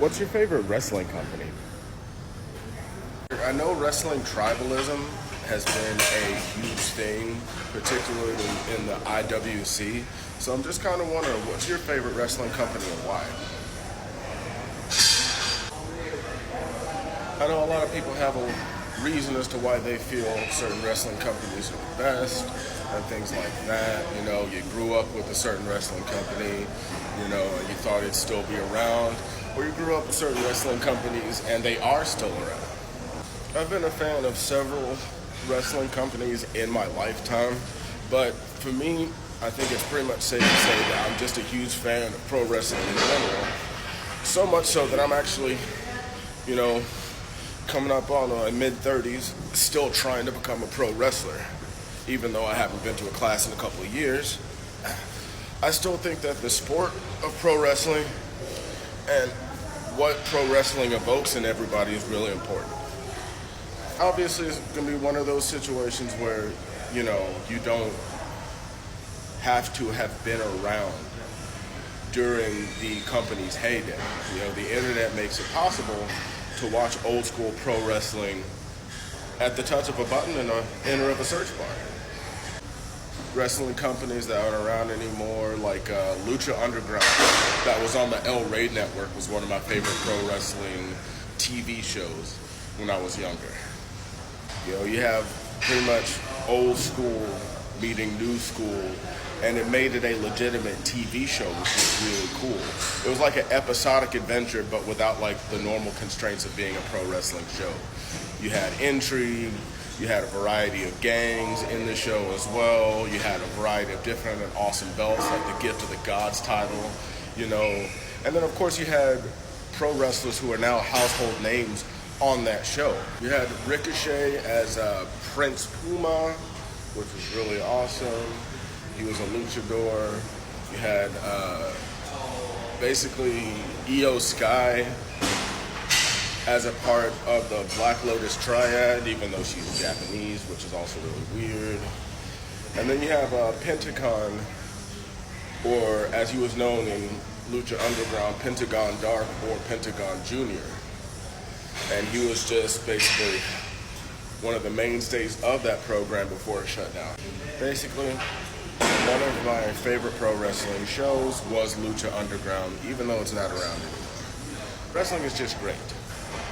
What's your favorite wrestling company? I know wrestling tribalism has been a huge thing, particularly in the IWC. So I'm just kind of wondering, what's your favorite wrestling company and why? I know a lot of people have a reason as to why they feel certain wrestling companies are the best and things like that. You know, you grew up with a certain wrestling company, you know, and you thought it'd still be around, or you grew up with certain wrestling companies and they are still around. I've been a fan of several wrestling companies in my lifetime, but for me, I think it's pretty much safe to say that I'm just a huge fan of pro wrestling in general. So much so that I'm actually, you know, coming up on my mid-30s, still trying to become a pro wrestler. Even though I haven't been to a class in a couple of years, I still think that the sport of pro wrestling and what pro wrestling evokes in everybody is really important. Obviously, it's going to be one of those situations where, you know, you don't have to have been around during the company's heyday. You know, the internet makes it possible to watch old school pro wrestling at the touch of a button and the enter of a search bar. Wrestling companies that aren't around anymore, like Lucha Underground, that was on the El Rey network, was one of my favorite pro wrestling TV shows when I was younger. You know, you have pretty much old school meeting new school, and it made it a legitimate TV show, which was really cool. It was like an episodic adventure, but without like the normal constraints of being a pro wrestling show. You had intrigue, you had a variety of gangs in the show as well. You had a variety of different and awesome belts, like the Gift of the Gods title, you know. And then of course you had pro wrestlers who are now household names on that show. You had Ricochet as Prince Puma, which was really awesome. He was a luchador. You had basically Io Sky as a part of the Black Lotus Triad, even though she's Japanese, which is also really weird. And then you have Pentagon, or as he was known in Lucha Underground, Pentagon Dark or Pentagon Jr. And he was just basically one of the mainstays of that program before it shut down. Basically, one of my favorite pro wrestling shows was Lucha Underground, even though it's not around anymore. Wrestling is just great.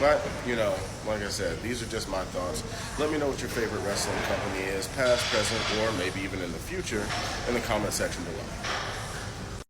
But, you know, like I said, these are just my thoughts. Let me know what your favorite wrestling company is, past, present, or maybe even in the future, in the comment section below.